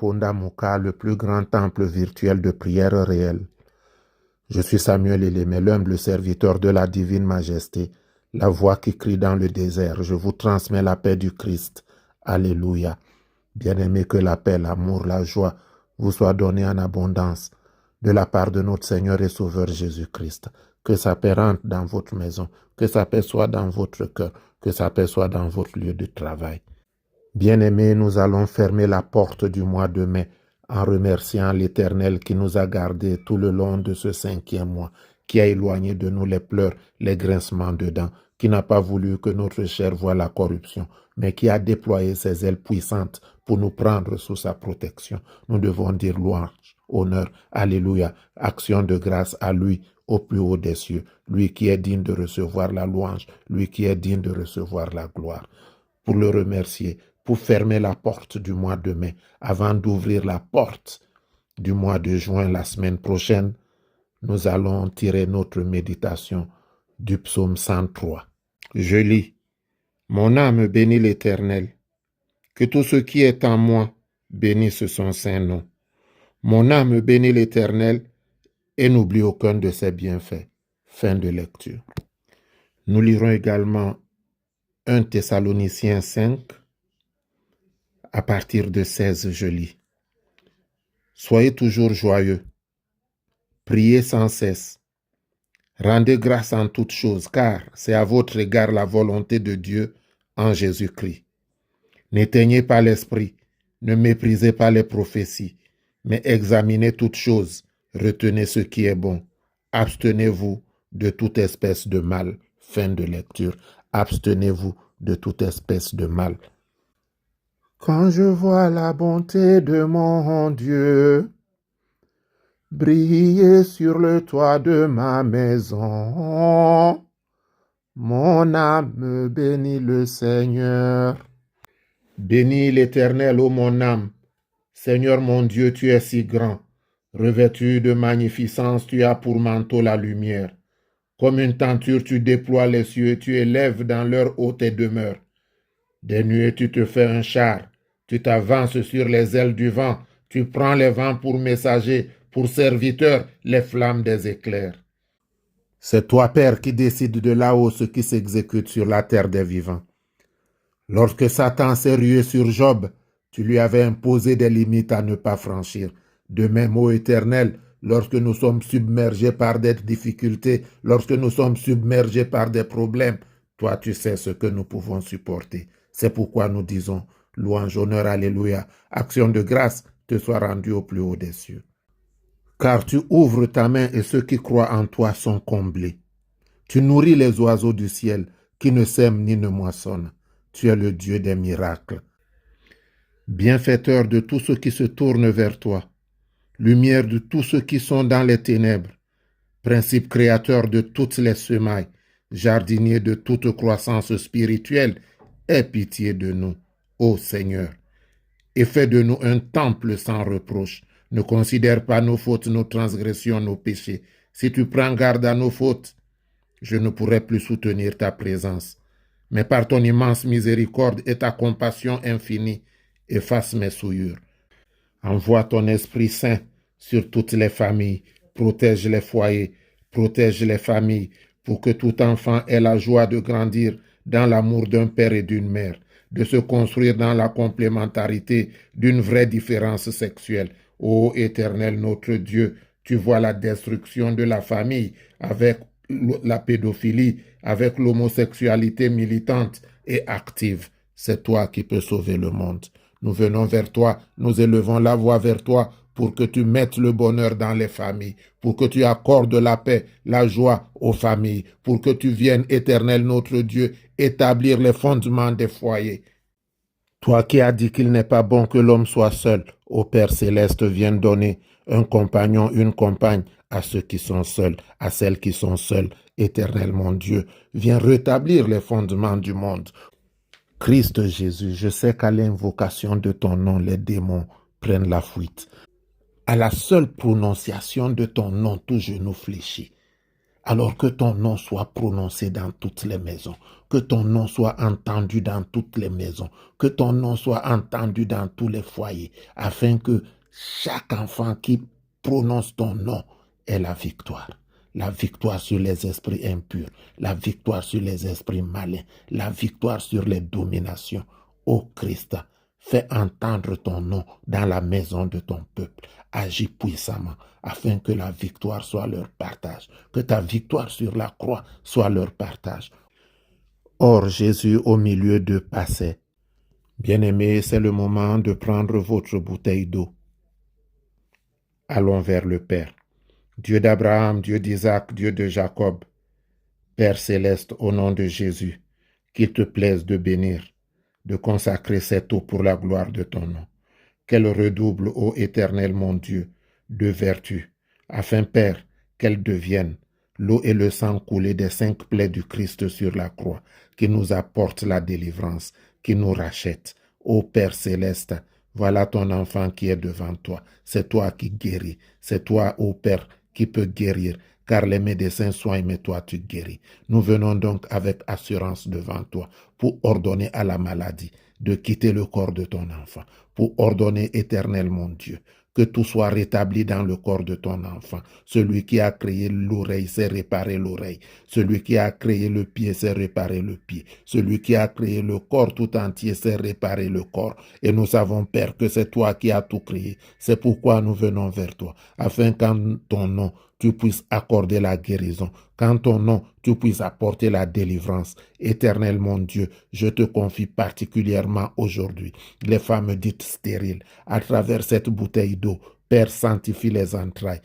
Ponda Muka, le plus grand temple virtuel de prière réelle. Je suis Samuel Elémé, l'humble serviteur de la divine majesté, la voix qui crie dans le désert. Je vous transmets la paix du Christ. Alléluia. Bien-aimés, que la paix, l'amour, la joie vous soient donnés en abondance de la part de notre Seigneur et Sauveur Jésus-Christ. Que sa paix rentre dans votre maison, que sa paix soit dans votre cœur, que sa paix soit dans votre lieu de travail. Bien-aimés, nous allons fermer la porte du mois de mai en remerciant l'Éternel qui nous a gardés tout le long de ce 5e mois, qui a éloigné de nous les pleurs, les grincements de dents, qui n'a pas voulu que notre chair voie la corruption, mais qui a déployé ses ailes puissantes pour nous prendre sous sa protection. Nous devons dire louange, honneur, alléluia, action de grâce à lui, au plus haut des cieux, lui qui est digne de recevoir la louange, lui qui est digne de recevoir la gloire. Pour le remercier, pour fermer la porte du mois de mai, avant d'ouvrir la porte du mois de juin la semaine prochaine, nous allons tirer notre méditation du psaume 103. Je lis. Mon âme bénit l'Éternel. Que tout ce qui est en moi bénisse son saint nom. Mon âme bénit l'Éternel et n'oublie aucun de ses bienfaits. Fin de lecture. Nous lirons également 1 Thessaloniciens 5, à partir de 16, je lis. Soyez toujours joyeux, priez sans cesse, rendez grâce en toutes choses, car c'est à votre égard la volonté de Dieu en Jésus-Christ. N'éteignez pas l'esprit, ne méprisez pas les prophéties, mais examinez toutes choses, retenez ce qui est bon, abstenez-vous de toute espèce de mal. Fin de lecture. Abstenez-vous de toute espèce de mal. Quand je vois la bonté de mon Dieu briller sur le toit de ma maison, mon âme bénit le Seigneur. Bénis l'Éternel, ô mon âme. Seigneur mon Dieu, tu es si grand. Revêtu de magnificence, tu as pour manteau la lumière. Comme une tenture, tu déploies les cieux, tu élèves dans leur haut tes demeures. Des nuées, tu te fais un char. Tu t'avances sur les ailes du vent. Tu prends les vents pour messagers, pour serviteurs, les flammes des éclairs. C'est toi, Père, qui décides de là-haut ce qui s'exécute sur la terre des vivants. Lorsque Satan s'est rué sur Job, tu lui avais imposé des limites à ne pas franchir. De même, ô Éternel, lorsque nous sommes submergés par des difficultés, lorsque nous sommes submergés par des problèmes, toi, tu sais ce que nous pouvons supporter. C'est pourquoi nous disons louange, honneur, alléluia, action de grâce te soit rendue au plus haut des cieux. Car tu ouvres ta main et ceux qui croient en toi sont comblés. Tu nourris les oiseaux du ciel qui ne sèment ni ne moissonnent. Tu es le Dieu des miracles. Bienfaiteur de tous ceux qui se tournent vers toi. Lumière de tous ceux qui sont dans les ténèbres. Principe créateur de toutes les semailles. Jardinier de toute croissance spirituelle. Aie pitié de nous, ô Seigneur. Et fais de nous un temple sans reproche. Ne considère pas nos fautes, nos transgressions, nos péchés. Si tu prends garde à nos fautes, je ne pourrai plus soutenir ta présence. Mais par ton immense miséricorde et ta compassion infinie, efface mes souillures. Envoie ton Esprit Saint sur toutes les familles, protège les foyers, protège les familles, pour que tout enfant ait la joie de grandir dans l'amour d'un père et d'une mère, de se construire dans la complémentarité d'une vraie différence sexuelle. Ô Éternel notre Dieu, tu vois la destruction de la famille avec la pédophilie, avec l'homosexualité militante et active. C'est toi qui peux sauver le monde. Nous venons vers toi, nous élevons la voix vers toi pour que tu mettes le bonheur dans les familles, pour que tu accordes la paix, la joie aux familles, pour que tu viennes, Éternel notre Dieu, établir les fondements des foyers. Toi qui as dit qu'il n'est pas bon que l'homme soit seul, ô Père céleste, viens donner un compagnon, une compagne à ceux qui sont seuls, à celles qui sont seules. Éternel mon Dieu, viens rétablir les fondements du monde. Christ Jésus, je sais qu'à l'invocation de ton nom, les démons prennent la fuite. À la seule prononciation de ton nom, tout genou fléchit. Alors que ton nom soit prononcé dans toutes les maisons, que ton nom soit entendu dans toutes les maisons, que ton nom soit entendu dans tous les foyers, afin que chaque enfant qui prononce ton nom ait la victoire. La victoire sur les esprits impurs, la victoire sur les esprits malins, la victoire sur les dominations. Ô Christ, fais entendre ton nom dans la maison de ton peuple. Agis puissamment afin que la victoire soit leur partage, que ta victoire sur la croix soit leur partage. Or, Jésus au milieu d'eux passait. Bien-aimés, c'est le moment de prendre votre bouteille d'eau. Allons vers le Père. Dieu d'Abraham, Dieu d'Isaac, Dieu de Jacob, Père céleste, au nom de Jésus, qu'il te plaise de bénir, de consacrer cette eau pour la gloire de ton nom. Qu'elle redouble, ô Éternel mon Dieu, de vertu, afin, Père, qu'elle devienne l'eau et le sang coulé des 5 plaies du Christ sur la croix, qui nous apporte la délivrance, qui nous rachète. Ô Père céleste, voilà ton enfant qui est devant toi. C'est toi qui guéris. C'est toi, ô Père, qui peut guérir, car les médecins soignent, mais toi tu guéris. Nous venons donc avec assurance devant toi pour ordonner à la maladie de quitter le corps de ton enfant, pour ordonner, Éternel mon Dieu, que tout soit rétabli dans le corps de ton enfant. Celui qui a créé l'oreille sait réparer l'oreille. Celui qui a créé le pied sait réparer le pied. Celui qui a créé le corps tout entier sait réparer le corps. Et nous savons, Père, que c'est toi qui as tout créé. C'est pourquoi nous venons vers toi, afin qu'en ton nom, tu puisses accorder la guérison, qu'en ton nom, tu puisses apporter la délivrance. Éternel mon Dieu, je te confie particulièrement aujourd'hui les femmes dites stériles, à travers cette bouteille d'eau. Père, sanctifie les entrailles,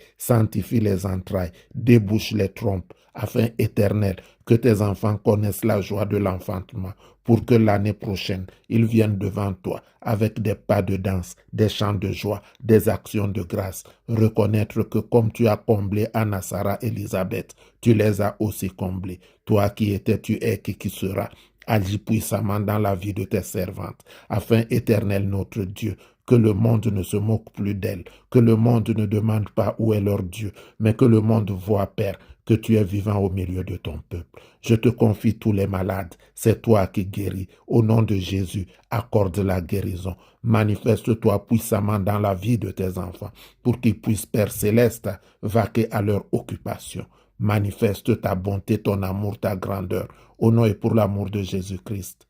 débouche les trompes, afin, Éternel, que tes enfants connaissent la joie de l'enfantement, pour que l'année prochaine, ils viennent devant toi avec des pas de danse, des chants de joie, des actions de grâce. Reconnaître que comme tu as comblé Anna, Sarah, Élisabeth, tu les as aussi comblés. Toi qui étais, tu es, qui sera. Agis puissamment dans la vie de tes servantes, afin, Éternel notre Dieu, que le monde ne se moque plus d'elles, que le monde ne demande pas où est leur Dieu, mais que le monde voit, Père, que tu es vivant au milieu de ton peuple. Je te confie tous les malades, c'est toi qui guéris. Au nom de Jésus, accorde la guérison. Manifeste-toi puissamment dans la vie de tes enfants, pour qu'ils puissent, Père céleste, vaquer à leur occupation. Manifeste ta bonté, ton amour, ta grandeur, au nom et pour l'amour de Jésus-Christ.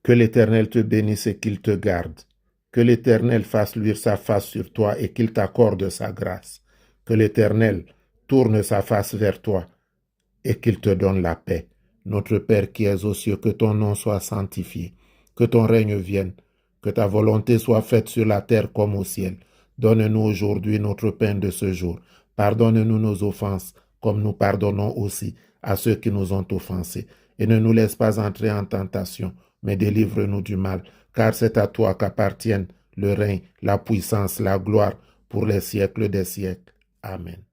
Que l'Éternel te bénisse et qu'il te garde. Que l'Éternel fasse luire sa face sur toi et qu'il t'accorde sa grâce. Que l'Éternel tourne sa face vers toi et qu'il te donne la paix. Notre Père qui es aux cieux, que ton nom soit sanctifié, que ton règne vienne, que ta volonté soit faite sur la terre comme au ciel. Donne-nous aujourd'hui notre pain de ce jour. Pardonne-nous nos offenses, comme nous pardonnons aussi à ceux qui nous ont offensés. Et ne nous laisse pas entrer en tentation, mais délivre-nous du mal, car c'est à toi qu'appartiennent le règne, la puissance, la gloire, pour les siècles des siècles. Amen.